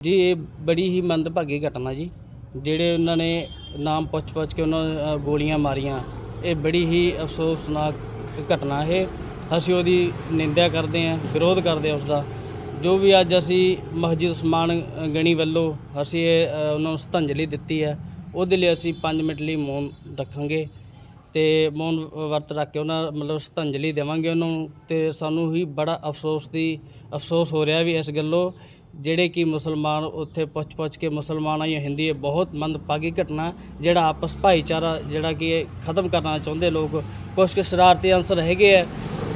ਜੀ ਇਹ ਬੜੀ ਹੀ ਮੰਦਭਾਗੀ ਘਟਨਾ ਜੀ। ਜਿਹੜੇ ਉਹਨਾਂ ਨੇ ਨਾਮ ਪੁੱਛ ਕੇ ਉਹਨਾਂ ਨੂੰ ਗੋਲੀਆਂ ਮਾਰੀਆਂ, ਇਹ ਬੜੀ ਹੀ ਅਫਸੋਸਨਾਕ ਘਟਨਾ ਹੈ। ਅਸੀਂ ਉਹਦੀ ਨਿੰਦਿਆ ਕਰਦੇ ਹਾਂ, ਵਿਰੋਧ ਕਰਦੇ ਹਾਂ ਉਸਦਾ। ਜੋ ਵੀ ਅੱਜ ਅਸੀਂ ਮਸਜਿਦ ਉਸਮਾਨ ਗਣੀ ਵੱਲੋਂ ਅਸੀਂ ਉਹਨਾਂ ਨੂੰ ਸ਼ਰਧਾਂਜਲੀ ਦਿੱਤੀ ਹੈ, ਉਹਦੇ ਲਈ ਅਸੀਂ 5 ਮਿੰਟ ਲਈ ਮੌਨ ਰੱਖਾਂਗੇ ਅਤੇ ਮੌਨ ਵਰਤ ਰੱਖ ਕੇ ਉਹਨਾਂ ਮਤਲਬ ਸ਼ਰਧਾਂਜਲੀ ਦੇਵਾਂਗੇ ਉਹਨਾਂ ਨੂੰ। ਅਤੇ ਸਾਨੂੰ ਹੀ ਬੜਾ ਅਫਸੋਸ ਹੋ ਰਿਹਾ ਵੀ ਇਸ ਗੱਲੋਂ ਜਿਹੜੇ ਕਿ ਮੁਸਲਮਾਨ ਉੱਥੇ ਪੁੱਛ ਕੇ ਮੁਸਲਮਾਨ ਜਾਂ ਹਿੰਦੀ, ਇਹ ਬਹੁਤ ਮੰਦਭਾਗੀ ਘਟਨਾ। ਜਿਹੜਾ ਆਪਸ ਭਾਈਚਾਰਾ ਜਿਹੜਾ ਕਿ ਇਹ ਖਤਮ ਕਰਨਾ ਚਾਹੁੰਦੇ ਲੋਕ, ਕੁਛ ਕੁ ਸ਼ਰਾਰਤੀ ਅਨਸਰ ਹੈਗੇ ਆ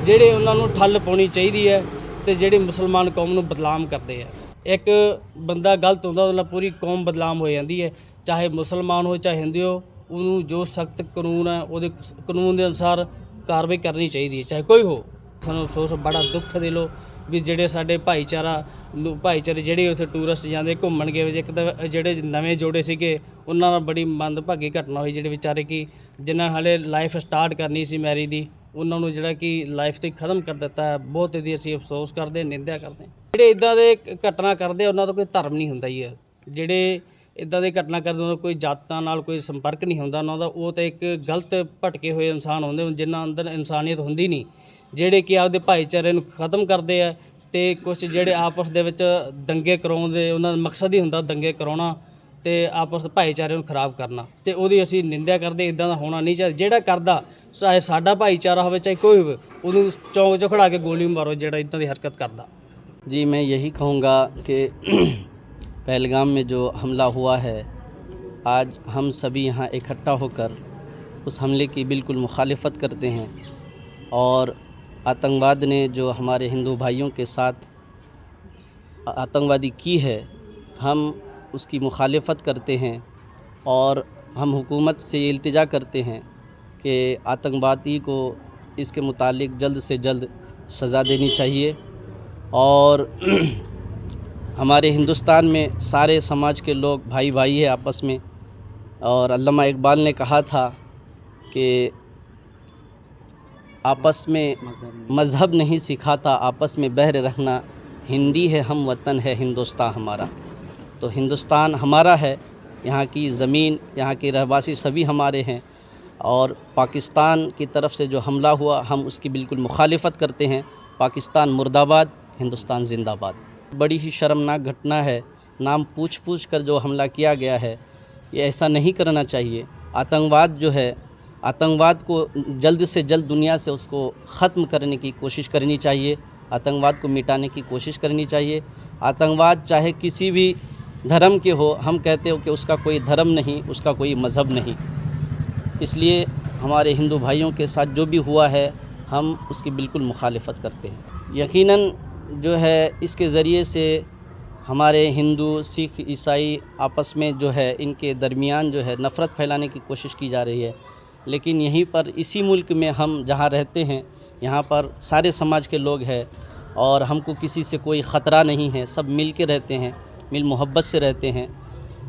ਜਿਹੜੇ ਉਹਨਾਂ ਨੂੰ ਠੱਲ ਪਾਉਣੀ ਚਾਹੀਦੀ ਹੈ ਅਤੇ ਜਿਹੜੇ ਮੁਸਲਮਾਨ ਕੌਮ ਨੂੰ ਬਦਨਾਮ ਕਰਦੇ ਆ। ਇੱਕ ਬੰਦਾ ਗਲਤ ਹੁੰਦਾ ਉਹਦੇ ਨਾਲ ਪੂਰੀ ਕੌਮ ਬਦਨਾਮ ਹੋ ਜਾਂਦੀ ਹੈ, ਚਾਹੇ ਮੁਸਲਮਾਨ ਹੋ ਚਾਹੇ ਹਿੰਦੂ ਹੋ। ਉਹਨੂੰ ਜੋ ਸਖਤ ਕਾਨੂੰਨ ਹੈ ਉਹਦੇ ਕਾਨੂੰਨ ਦੇ ਅਨੁਸਾਰ ਕਾਰਵਾਈ ਕਰਨੀ ਚਾਹੀਦੀ ਹੈ, ਚਾਹੇ ਕੋਈ ਹੋ। ਸਾਨੂੰ ਅਫਸੋਸ ਬੜਾ ਦੁੱਖ ਦਿਲੋਂ ਵੀ ਜਿਹੜੇ ਸਾਡੇ ਭਾਈਚਾਰੇ ਜਿਹੜੇ ਉੱਥੇ ਟੂਰਿਸਟ ਜਾਂਦੇ ਘੁੰਮਣ ਗਏ, ਇੱਕ ਤਾਂ ਜਿਹੜੇ ਨਵੇਂ ਜੋੜੇ ਸੀਗੇ ਉਹਨਾਂ ਨਾਲ ਬੜੀ ਮੰਦਭਾਗੀ ਘਟਨਾ ਹੋਈ। ਜਿਹੜੇ ਵਿਚਾਰੇ ਕਿ ਜਿਨ੍ਹਾਂ ਹਾਲੇ ਲਾਈਫ ਸਟਾਰਟ ਕਰਨੀ ਸੀ ਮੈਰਿਜ ਦੀ, ਉਹਨਾਂ ਨੂੰ ਜਿਹੜਾ ਕਿ ਲਾਈਫ 'ਤੇ ਖਤਮ ਕਰ ਦਿੱਤਾ ਹੈ। ਬਹੁਤ ਇਹਦੀ ਅਸੀਂ ਅਫਸੋਸ ਕਰਦੇ, ਨਿੰਦਿਆ ਕਰਦੇ। ਜਿਹੜੇ ਇੱਦਾਂ ਦੇ ਘਟਨਾ ਕਰਦੇ ਉਹਨਾਂ ਦਾ ਕੋਈ ਧਰਮ ਨਹੀਂ ਹੁੰਦਾ ਹੀ ਹੈ। ਜਿਹੜੇ ਇੱਦਾਂ ਦੀ ਘਟਨਾ ਕਰਦੇ ਉਹਨਾਂ ਦਾ ਕੋਈ ਜਾਤਾਂ ਨਾਲ ਕੋਈ ਸੰਪਰਕ ਨਹੀਂ ਹੁੰਦਾ ਉਹਨਾਂ ਦਾ। ਉਹ ਤਾਂ ਇੱਕ ਗਲਤ ਭਟਕੇ ਹੋਏ ਇਨਸਾਨ ਹੁੰਦੇ ਜਿਨ੍ਹਾਂ ਅੰਦਰ ਇਨਸਾਨੀਅਤ ਹੁੰਦੀ ਨਹੀਂ, ਜਿਹੜੇ ਕਿ ਆਪਦੇ ਭਾਈਚਾਰੇ ਨੂੰ ਖਤਮ ਕਰਦੇ ਆ। ਅਤੇ ਕੁਛ ਜਿਹੜੇ ਆਪਸ ਦੇ ਵਿੱਚ ਦੰਗੇ ਕਰਾਉਂਦੇ, ਉਹਨਾਂ ਦਾ ਮਕਸਦ ਹੀ ਹੁੰਦਾ ਦੰਗੇ ਕਰਾਉਣਾ ਅਤੇ ਆਪਸ ਭਾਈਚਾਰੇ ਨੂੰ ਖਰਾਬ ਕਰਨਾ, ਅਤੇ ਉਹਦੀ ਅਸੀਂ ਨਿੰਦਿਆ ਕਰਦੇ। ਇੱਦਾਂ ਦਾ ਹੋਣਾ ਨਹੀਂ ਚਾਹੀਦਾ। ਜਿਹੜਾ ਕਰਦਾ ਚਾਹੇ ਸਾਡਾ ਭਾਈਚਾਰਾ ਹੋਵੇ ਚਾਹੇ ਕੋਈ ਹੋਵੇ, ਉਹਨੂੰ ਚੌਂਕ 'ਚੋਂ ਖੜਾ ਕੇ ਗੋਲੀ ਮਾਰੋ ਜਿਹੜਾ ਇੱਦਾਂ ਦੀ ਹਰਕਤ ਕਰਦਾ। जी मैं यही कहूँगा कि पहलगाम में जो हमला हुआ है, आज हम सभी यहाँ इकट्ठा होकर उस हमले की बिल्कुल मुखालिफत करते हैं। और आतंकवाद ने जो हमारे हिंदू भाइयों के साथ आतंकवादी की है, हम उसकी मुखालिफत करते हैं। और हम हुकूमत से इल्तिजा करते हैं कि आतंकवादी को इसके मुतालिक जल्द से जल्द सज़ा देनी चाहिए। और हमारे हिंदुस्तान में सारे समाज के लोग भाई भाई है आपस में। और अल्लामा इकबाल ने कहा था कि आपस में मज़हब नहीं सिखाता, आपस में बहर रखना, हिंदी है हम वतन है हिंदुस्तान हमारा। तो हिंदुस्तान हमारा है, यहाँ की ज़मीन, यहाँ के रहवासी सभी हमारे हैं। और पाकिस्तान की तरफ से जो हमला हुआ, हम उसकी बिल्कुल मुखालिफत करते हैं। पाकिस्तान मुर्दाबाद, हिंदुस्तान ज़िंदाबाद। बड़ी ही शर्मनाक घटना है। नाम पूछ कर जो हमला किया गया है, ये ऐसा नहीं करना चाहिए। आतंकवाद जो है, आतंकवाद को जल्द से जल्द दुनिया से उसको ख़त्म करने की कोशिश करनी चाहिए। आतंकवाद को मिटाने की कोशिश करनी चाहिए। आतंकवाद चाहे किसी भी धर्म के हो, हम कहते हो कि उसका कोई धर्म नहीं, उसका कोई मज़हब नहीं। इसलिए हमारे हिंदू भाइयों के साथ जो भी हुआ है, हम उसकी बिल्कुल मुखालिफत करते हैं। यकीनन जो है इसके ज़रिए से हमारे हिंदू, सिख, ईसाई आपस में जो है इनके दरमियान जो है नफ़रत फैलाने की कोशिश की जा रही है। लेकिन यहीं पर इसी मुल्क में हम जहाँ रहते हैं, यहाँ पर सारे समाज के लोग हैं और हमको किसी से कोई ख़तरा नहीं है। सब मिल के रहते हैं, मिल मोहब्बत से रहते हैं।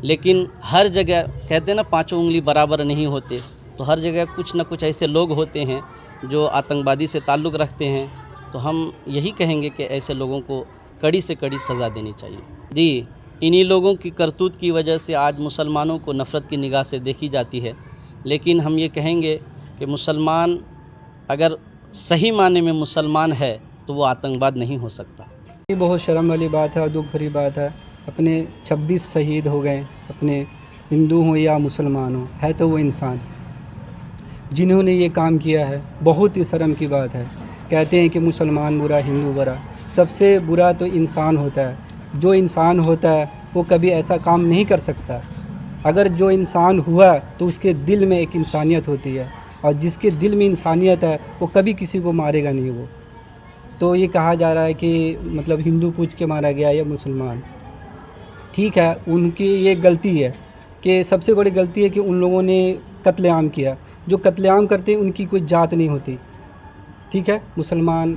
लेकिन हर जगह कहते हैं ना, पाँचों उंगली बराबर नहीं होते, तो हर जगह कुछ न कुछ ऐसे लोग होते हैं जो आतंकवादी से ताल्लुक़ रखते हैं। तो हम यही कहेंगे कि ऐसे लोगों को कड़ी से कड़ी सज़ा देनी चाहिए। जी, इन्हीं लोगों की करतूत की वजह से आज मुसलमानों को नफ़रत की निगाह से देखी जाती है। लेकिन हम ये कहेंगे कि मुसलमान अगर सही माने में मुसलमान है तो वो आतंकवाद नहीं हो सकता। ये बहुत शर्म वाली बात है और दुख भरी बात है। अपने 26 शहीद हो गए, अपने हिंदू हों या मुसलमान हों, है तो वो इंसान। जिन्होंने ये काम किया है, बहुत ही शर्म की बात है। कहते हैं कि मुसलमान बुरा, हिंदू बुरा। सबसे बुरा तो इंसान होता है। जो इंसान होता है वो कभी ऐसा काम नहीं कर सकता। अगर जो इंसान हुआ तो उसके दिल में एक इंसानियत होती है, और जिसके दिल में इंसानियत है वो कभी किसी को मारेगा नहीं। वो तो ये कहा जा रहा है कि मतलब हिंदू पूछ के मारा गया या मुसलमान, ठीक है, उनकी ये गलती है कि सबसे बड़ी गलती है कि उन लोगों ने कत्लेआम किया। जो कत्लेआम करते हैं उनकी कोई जात नहीं होती, ठीक है। मुसलमान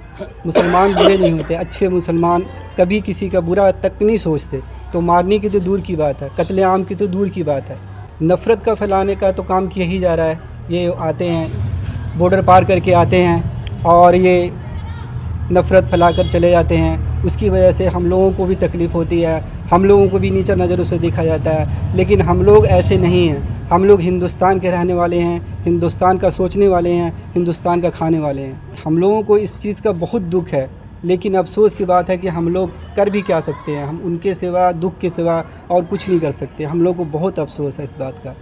बुरे नहीं होते, अच्छे मुसलमान कभी किसी का बुरा तक नहीं सोचते। तो मारने की तो दूर की बात है, कत्लेआम की तो दूर की बात है। नफ़रत का फैलाने का तो काम किया ही जा रहा है। ये आते हैं, बॉर्डर पार करके आते हैं और ये नफ़रत फैला कर चले जाते हैं। اس کی وجہ سے ہم لوگوں کو بھی تکلیف ہوتی ہے، ہم لوگوں کو بھی نیچا نظروں سے دیکھا جاتا ہے، لیکن ہم لوگ ایسے نہیں ہیں، ہم لوگ ہندوستان کے رہنے والے ہیں، ہندوستان کا سوچنے والے ہیں، ہندوستان کا کھانے والے ہیں۔ ہم لوگوں کو اس چیز کا بہت دکھ ہے، لیکن افسوس کی بات ہے کہ ہم لوگ کر بھی کیا سکتے ہیں، ہم ان کے سوا، دکھ کے سوا اور کچھ نہیں کر سکتے۔ ہم لوگ کو بہت افسوس ہے اس بات کا۔